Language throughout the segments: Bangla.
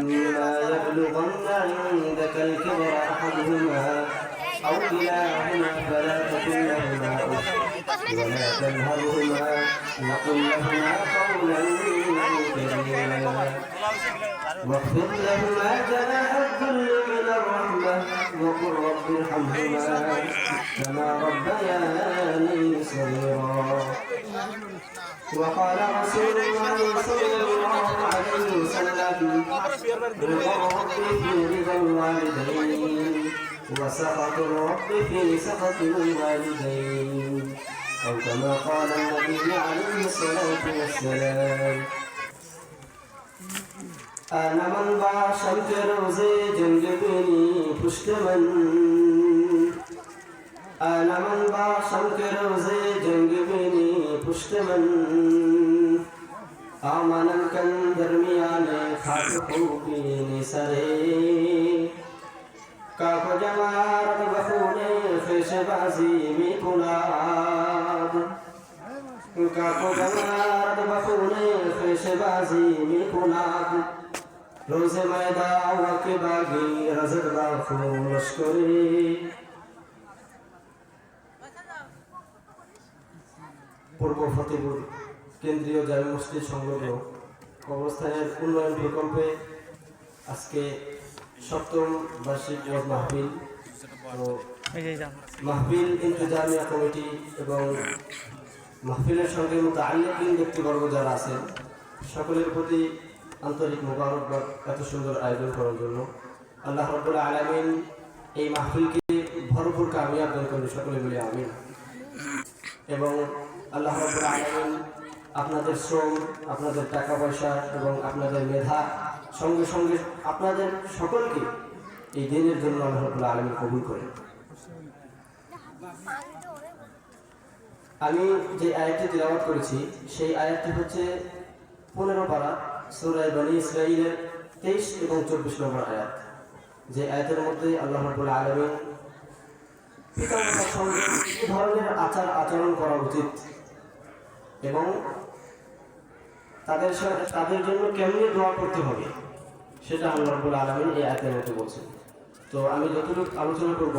إما يبلغن عندك الكبر أحدهما أو كلاهما فلا تقل لهما أف ولا تنهرهما وقل لهما قولا كريما واخفض لهما جناح الذل من الرحمة وقل رب ارحمهما كما ربياني صغيرا. وقال رسول الله صلى الله عليه وسلم رضا الرب في رضا الوالدين وسخط الرب في سخط الوالدين أو كما قال النبي عليه الصلاة والسلام. أنا من بعشم के रोज़े जंग बेनी पुष्टमन أنا من بعشم के रोज़े जंग बेनी पुष्टमन आमनन कन दरमियाने खाक खूबी निसरे काको जमारत बखूने ख़ेशबाज़ी में कुनाद काको जमारत बखूने ख़ेशबाज़ी में कुनाद रोज़े मैदा वके बागी रज़त बाखू लश्करी। पूर्व फतेहपुर কেন্দ্রীয় জামে মসজিদ সংলগ্ন কবরস্থানের উন্নয়ন প্রকল্পে আজকে সপ্তম বার্ষিক ওয়াজ মাহফিল ও মাহফিল ইন্তজামিয়া কমিটি এবং মাহফিলের সঙ্গে মুতাআল্লিকিন ব্যক্তিবর্গ যারা আছেন সকলের প্রতি আন্তরিক মোবারকবাদ এত সুন্দর আয়োজন করার জন্য। আল্লাহ রাব্বুল আলামিন এই মাহফিলকে ভরপুর কামিয়াব দান করুন, সকলে মিলে আমিন। এবং আল্লাহ রাব্বুল আলামিন আপনাদের শ্রম, আপনাদের টাকা পয়সা এবং আপনাদের মেধা সঙ্গে সঙ্গে আপনাদের সকলকে এই দিনের জন্য আল্লাহ রাব্বুল আলামিন কবুল করেন। আমি যে আয়াতটি তিলাওয়াত করেছি সেই আয়াতটি হচ্ছে 15 পারা সূরা বনী ইসরাঈলের 23 এবং 24 নম্বর আয়াত, যে আয়াতের মধ্যে আল্লাহ রাব্বুল আলামিন পিতামাতার সঙ্গে কি ধরনের আচার আচরণ করা উচিত এবং তাদের জন্য কেমনি দোয়া করতে হবে সেটা আল্লাহ রাব্বুল আলামিন এই আয়াতের মধ্যে বলছেন। তো আমি যতটুকু আলোচনা করব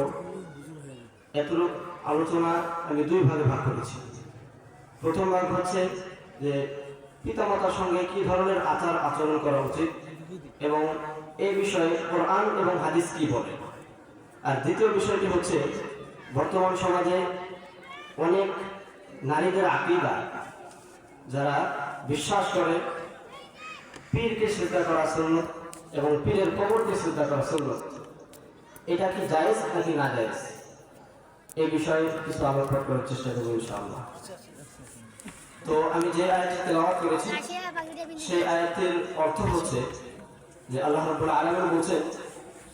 এতটুকু আলোচনা আমি দুই ভাগে ভাগ করেছি। প্রথম ভাগ হচ্ছে যে পিতামাতার সঙ্গে কি ধরনের আচার আচরণ করা উচিত এবং এই বিষয়ে কোরআন এবং হাদিস কি বলে। আর দ্বিতীয় বিষয়টি হচ্ছে বর্তমান সমাজে অনেক নারীদের আকীদা, যারা বিশ্বাস করে পীরকে সিজদা করা সুন্নাত এবং পীরের কবরকে সিজদা করা সুন্নাত, এটা কি জায়েজ নাকি না জায়েজ এই বিষয়ে কিছু আলোচনা করার চেষ্টা করব ইনশাআল্লাহ। তো আমি যে আয়াতটি তেলাওয়াত করেছি সেই আয়াতের অর্থ হচ্ছে যে আল্লাহ রাব্বুল আলামিন বলেন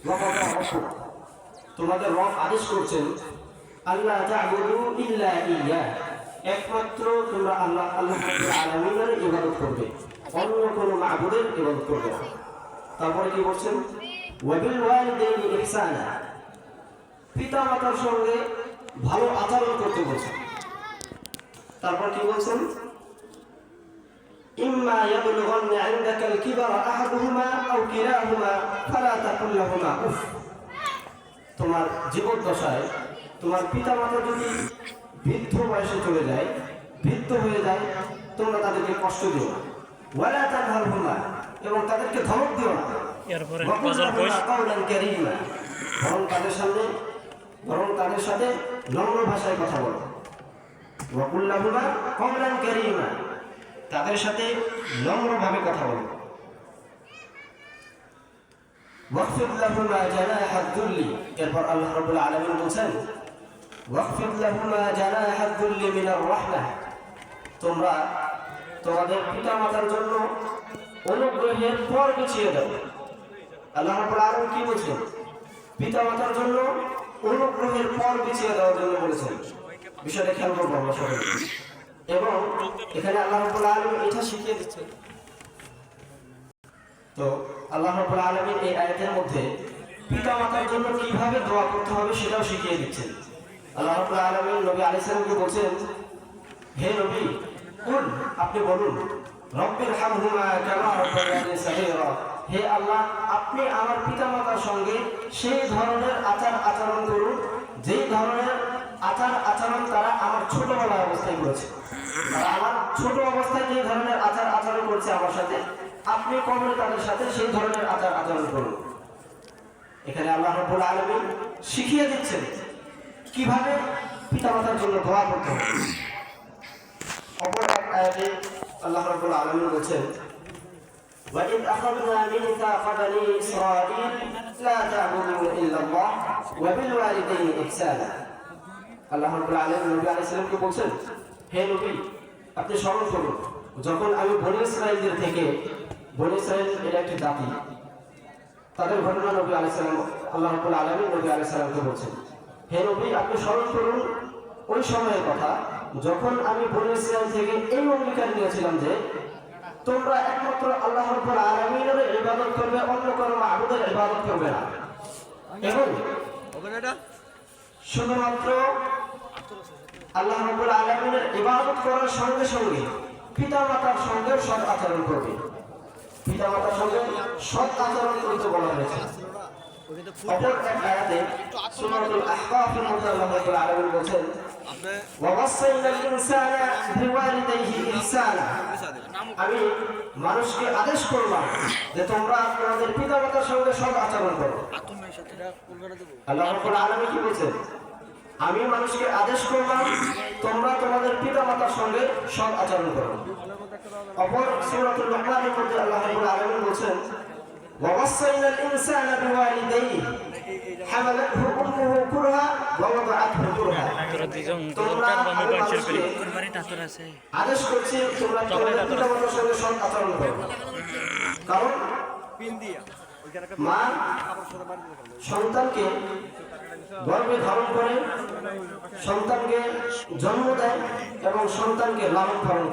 ওয়াকাদা রাব্বুক, তোমাদের রব আদেশ করছেন আল্লাহ তা'বুদু ইল্লা ইয়্যাহ, একমাত্র তোমরা আল্লাহ রাব্বুল আলামিনের ইবাদত করবে, অন্য কোনো মাবুদের ইবাদত করবে না। তারপরে কি বলছেন ওয়া বিল ওয়ালিদাইনি ইহসানা, পিতামাতার সঙ্গে ভালো আচরণ করতে বলছেন। তারপর কি বলছেন ইম্মা ইয়াবলুগান্না ইনদাকাল কিবারা আহাদুহুমা আও কিলাহুমা ফালা তাকুল লাহুমা উফ, তোমার জীবদ্দশায় তোমার পিতামাতা যদি বৃদ্ধ বয়সে চলে যায়, বৃদ্ধ হয়ে যায়, তোমরা তাদেরকে কষ্ট দিও না, ওয়ালা তানহারহুমা, এবং তাদেরকে ধমক দিও না, কাওলান কারীমা, বরং তাদের সাথে নম্র ভাষায় কথা বলো, ওয়াকুল লাহুমা কাওলান কারীমা, তাদের সাথে নম্রভাবে কথা বলো। ওয়াখফিদ লাহুমা জানাহাদ যুল্লি, এরপর আল্লাহ রাব্বুল আলামিন বলেন ওয়াখফিদ লাহুমা জানাহাদ যুল্লি মিনার রাহমাহ, তোমরা তোমাদের পিতামাতার জন্য অনুগ্রহের পর বিছিয়ে দাও। আল্লাহ রাব্বুল আলামিন কি বলেছেন? পিতামাতার জন্য অনুগ্রহের পর বিছিয়ে দেওয়ার জন্য বলেছেন। বিষয়টা খেয়াল করবো আমরা সবাই। এবং এখানে আল্লাহ রাব্বুল আলামিন এটা শিখিয়ে দিচ্ছেন। তো আল্লাহ রাব্বুল আলামিন এই আয়াতের মধ্যে পিতামাতার জন্য কিভাবে দোয়া করতে হবে সেটাও শিখিয়ে দিচ্ছেন। আল্লাহ রাব্বুল আলামিন নবী আলাইহিস সালামকে বলেন, হে নবী, কুল, আপনি বলুন রব্বির হামহুমা কামা রাব্বায়ানি সগীরা, হে আল্লাহ আপনি আমার পিতামাতার সঙ্গে সেই ধরনের আচার আচরণ করুন যেই ধরনের আচার আচরণ তারা আমার ছোটবেলায় অবস্থায় করেছে। তারা আমার ছোট অবস্থায় যে ধরনের আচার আচরণ করছে আমার সাথে, আপনি কবরে তাদের সাথে সেই ধরনের আচার আচরণ করুন। এখানে আল্লাহ রাব্বুল আলামিন শিখিয়ে দিচ্ছেন কিভাবে পিতামাতার জন্য দোয়া করতে হবে। অপর এক আয়াতে আল্লাহ রাব্বুল আলামিন বলেছেন, وَإِذْ أَخَذْنَا مِيثَاقَ بَنِي إِسْرَائِيلَ لَا تَعْبُدُونَ إِلَّا اللَّهَ وَبِالْوَالِدَيْنِ إِحْسَانًا। আল্লাহ রাব্বুল আলামিন নবী আলাইহিস সালামকে বলছেন, হে নবী আপনি স্মরণ করুন যখন আমি বনী ইসরাঈলদের থেকে, বনী ইসরাঈল এটা একটি জাতি, তাদের ঘটনা নবী আলাইহিস সালাম আল্লাহ রাব্বুল আলামিন নবী আলাইহিস সালামকে বলছেন, হে নবী আপনি স্মরণ করুন ওই সময়ের কথা যখন আমি বনী ইসরাঈল থেকে এই অঙ্গীকার নিয়েছিলাম যে তোমরা একমাত্র আল্লাহ রাব্বুল আলামিনের ইবাদত করবে, অন্য কোনো মাবুদের ইবাদত করবে না, এবং শুধুমাত্র আল্লাহ রাব্বুল আলামিনের ইবাদত করার সঙ্গে সঙ্গে পিতামাতার সঙ্গে সৎ আচরণ করবে। পিতামাতার সঙ্গে সৎ আচরণ করতে বলা হয়েছে। অপর এক আয়াতে সূরাতুল আহকাফের মধ্যে আল্লাহ রাব্বুল আলামিন বলেন, ওয়াসাইনাল ইনসানা বিওয়ালিদাইহি ইহসানা, আমি মানুষকে আদেশ করলাম যে তোমরা তোমাদের পিতামাতার সঙ্গে সৎ আচরণ করো। আল্লাহ রাব্বুল আলামিন কি বলেছেন, আমি মানুষকে আদেশ করলাম তোমরা তোমাদের পিতামাতার সঙ্গে সৎ আচরণ করো। অপর সূরাতুল লুকমানের মধ্যে আল্লাহ রাব্বুল আলামিন বলেন, ওয়াসাইনাল ইনসানা বিওয়ালিদাইহি হামালাতহু উম্মুহু কুরহা ওয়া ওয়াদাআতহু কুরহা, তোমরা আদেশ করছি তোমরা তোমাদের পিতামাতার সঙ্গে সৎ আচরণ করো। কারণ মা সন্তানকে গর্ভে ধারণ করে, সন্তানকে জন্ম দেয় এবং সন্তানকে লালন পালন করে।